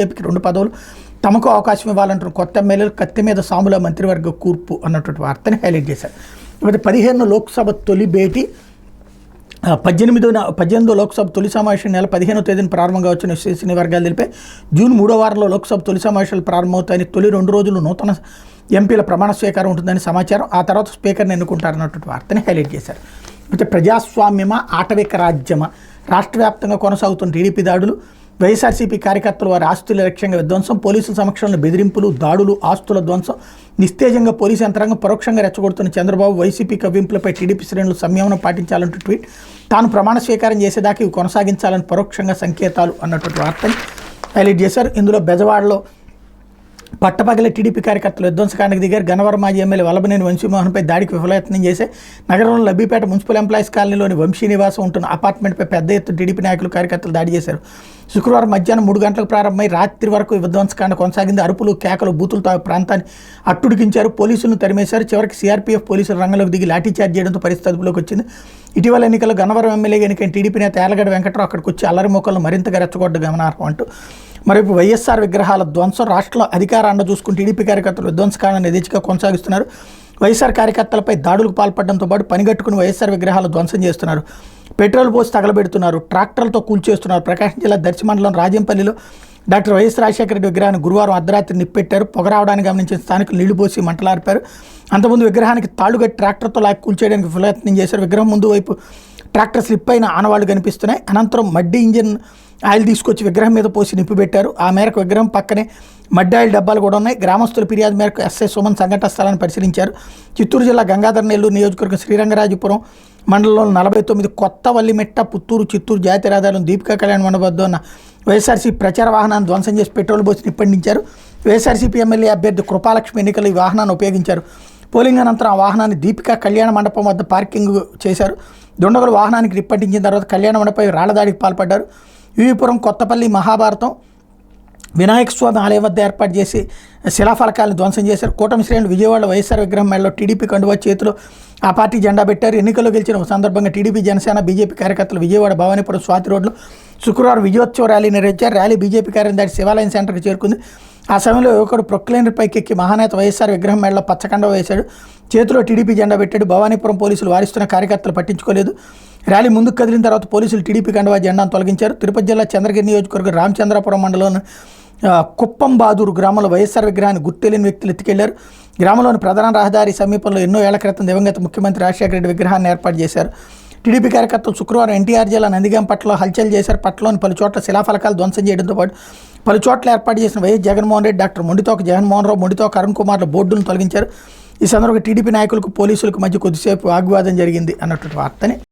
బీజేపీకి 2 పదవులు తమకు అవకాశం ఇవ్వాలంటున్న కొత్త ఎమ్మెల్యేలు కత్తి మీద సాముల మంత్రివర్గ కూర్పు అన్నటువంటి వార్తని హైలైట్ చేశారు. ఇకపోతే 15 లోక్సభ తొలి భేటీ 18 లోక్సభ తొలి సమావేశం నెల 15వ తేదీన ప్రారంభంగా వచ్చిన విశ్వసనీయ వర్గాలు తెలిపాయి. జూన్ 3వ వారంలో లోక్సభ తొలి సమావేశాలు ప్రారంభమవుతాయని, తొలి 2 రోజులు నూతన ఎంపీల ప్రమాణ స్వీకారం ఉంటుందని సమాచారం. ఆ తర్వాత స్పీకర్ని ఎన్నుకుంటారన్నటువంటి వార్తని హైలైట్ చేశారు. అయితే ప్రజాస్వామ్యమా ఆటవిక రాజ్యమా, రాష్ట్ర వ్యాప్తంగా కొనసాగుతున్న టీడీపీ దాడులు, వైఎస్ఆర్సీపీ కార్యకర్తలు వారి ఆస్తుల లక్ష్యంగా విధ్వంసం, పోలీసుల సమక్షంలో బెదిరింపులు, దాడులు, ఆస్తుల ధ్వంసం, నిస్తేజంగా పోలీసు యంత్రాంగం పరోక్షంగా రెచ్చగొడుతున్న చంద్రబాబు వైసీపీ కవ్వింపులపై టీడీపీ శ్రేణులు సంయమనం పాటించాలంటూ ట్వీట్, తాను ప్రమాణ స్వీకారం చేసేదాకా ఇవి కొనసాగించాలని పరోక్షంగా సంకేతాలు అన్నటువంటి వార్తని హైలైట్ చేశారు. ఇందులో బెజవాడలో పట్టపగలే టీడీపీ కార్యకర్తలు విధ్వంసకాండకు దిగారు. గన్నవరం మాజీ ఎమ్మెల్యే వల్లభనేని వంశీమోహన్పై దాడికి విఫలయత్నం చేసే నగరంలో లబ్బిపేట మున్సిపల్ ఎంప్లాయీస్ కాలనీలోని వంశీ నివాసం ఉంటున్న అపార్ట్మెంట్పై పెద్ద ఎత్తున టీడీపీ నాయకులు కార్యకర్తలు దాడి చేశారు. శుక్రవారం మధ్యాహ్నం 3 గంటలకు ప్రారంభమై రాత్రి వరకు విధ్వంసకాండ కొనసాగింది. అరుపులు, కేకలు, బూతులతో ప్రాంతాన్ని అట్టుడికించారు. పోలీసులను తరిమేశారు. చివరికి సీఆర్పీఎఫ్ పోలీసులు రంగంలోకి దిగి లాఠీచార్జ్ చేయడంతో పరిస్థితి అదుపులోకి వచ్చింది. ఇటీవల ఎన్నికల్లో గన్నవరం ఎమ్మెల్యేగా ఎన్నికైన టీడీపీ నేత యార్లగడ్డ వెంకట్రావు అక్కడికి వచ్చి అల్లరి మోకలను మరింతగా రెచ్చగొడ్డ గమనార్హం అంటూ మరోవైపు వైఎస్ఆర్ విగ్రహాల ధ్వంసం, రాష్ట్రంలో అధికార అండ చూసుకుని టీడీపీ కార్యకర్తలు విధ్వంసకాండాన్ని యథేచ్ఛగా కొనసాగిస్తున్నారు. వైఎస్ఆర్ కార్యకర్తలపై దాడులకు పాల్పడడంతో పాటు పనిగట్టుకుని వైఎస్ఆర్ విగ్రహాలు ధ్వంసం చేస్తున్నారు. పెట్రోల్ పోసి తగలబెడుతున్నారు. ట్రాక్టర్లతో కూల్చేస్తున్నారు. ప్రకాశం జిల్లా దర్శి మండలం రాజంపల్లిలో డాక్టర్ వైఎస్ రాజశేఖర రెడ్డి విగ్రహాన్ని గురువారం అర్ధరాత్రి నిప్పెట్టారు. పొగ రావడానికి గమనించిన స్థానికులు నీళ్లు పోసి మంటలార్పారు. అంతకుముందు విగ్రహానికి తాళ్లుగట్టి ట్రాక్టర్తో లాక్కి కూల్చేయడానికి విఫలయత్నం చేశారు. విగ్రహం ముందు వైపు ట్రాక్టర్ స్లిప్ అయిన ఆనవాళ్లు కనిపిస్తున్నాయి. అనంతరం మడ్డి ఇంజిన్ ఆయిల్ తీసుకొచ్చి విగ్రహం మీద పోసి నిప్పు పెట్టారు. ఆ మేరకు విగ్రహం పక్కనే మడ్డి ఆయిల్ డబ్బాలు కూడా ఉన్నాయి. గ్రామస్తుల ఫిర్యాదు మేరకు ఎస్ఐ సుమన్ సంఘటన స్థలాన్ని పరిశీలించారు. చిత్తూరు జిల్లా గంగాధర నెల్లూరు నియోజకవర్గం శ్రీరంగరాజపురం మండలంలోని 49 కొత్త వల్లిమెట్ట పుత్తూరు చిత్తూరు జాతీయ రహదారులను దీపికా కళ్యాణ్ మండపం వద్ద ఉన్న వైఎస్ఆర్సీపీ ప్రచార వాహనాన్ని ధ్వంసం చేసి పెట్రోల్ పోసి నిప్పండించారు. వైఎస్ఆర్సీపీ ఎమ్మెల్యే అభ్యర్థి కృపాలక్ష్మి ఎన్నికలు ఈ వాహనాన్ని ఉపయోగించారు. పోలింగ్ అనంతరం ఆ వాహనాన్ని దీపికా కళ్యాణ మండపం వద్ద పార్కింగ్ చేశారు. దుండగులు వాహనానికి నిప్పంటించిన తర్వాత కళ్యాణ మండపంపై రాళ్లదాడికి పాల్పడ్డారు. యూపీపురం, కొత్తపల్లి, మహాభారతం, వినాయక స్వామి ఆలయం వద్ద ఏర్పాటు చేసి శిలాఫలకాలను ధ్వంసం చేశారు. కూటమి శ్రేణులు విజయవాడ వైఎస్ఆర్ విగ్రహం మెడలో టీడీపీ కండువా, చేతిలో ఆ పార్టీ జెండా పెట్టారు. ఎన్నికల్లో గెలిచిన సందర్భంగా టీడీపీ, జనసేన, బీజేపీ కార్యకర్తలు విజయవాడ భవానీపురం స్వాతి రోడ్లో శుక్రవారం విజయోత్సవ ర్యాలీ నిర్వహించారు. ర్యాలీ బీజేపీ కార్యాలయం దాటి శివాలయం సెంటర్కి చేరుకుంది. ఆ సమయంలో యువకుడు ప్రొక్లైనర్ పైకి ఎక్కి మహానేత వైఎస్ఆర్ విగ్రహం మెడలో పచ్చకండ వేశాడు. చేతిలో టీడీపీ జెండా పెట్టాడు. భవానీపురం పోలీసులు వారిస్తున్న కార్యకర్తలు పట్టించుకోలేదు. ర్యాలీ ముందుకు కదిలిన తర్వాత పోలీసులు టీడీపీ కండువా జెండాను తొలగించారు. తిరుపతి జిల్లా చంద్రగిరి నియోజకవర్గం రామచంద్రాపురం మండలంలోని కుప్పంబాదూరు గ్రామంలో వైఎస్ఆర్ విగ్రహాన్ని గుర్తెలియని వ్యక్తులు ఎత్తుకెళ్లారు. గ్రామంలోని ప్రధాన రహదారి సమీపంలో ఎన్నో ఏళ్ల క్రితం దివంగత ముఖ్యమంత్రి రాజశేఖర రెడ్డి విగ్రహాన్ని ఏర్పాటు చేశారు. టీడీపీ కార్యకర్తలు శుక్రవారం ఎన్టీఆర్ జిల్లా నందిగాం పట్ల హల్చల్ చేశారు. పట్లలోని పలు చోట్ల శిలాఫలకాలు ధ్వంసం చేయడంతో పాటు పలు చోట్ల ఏర్పాటు చేసిన వైఎస్ జగన్మోహన్ రెడ్డి, డాక్టర్ మొండితోక జగన్మోహన్ రావు, మొండితోక అరుణ్ కుమార్ల బోర్డులను తొలగించారు. ఈ సందర్భంగా టీడీపీ నాయకులకు పోలీసులకు మధ్య కొద్దిసేపు వాగ్వాదం జరిగింది అన్నటువంటి వార్తని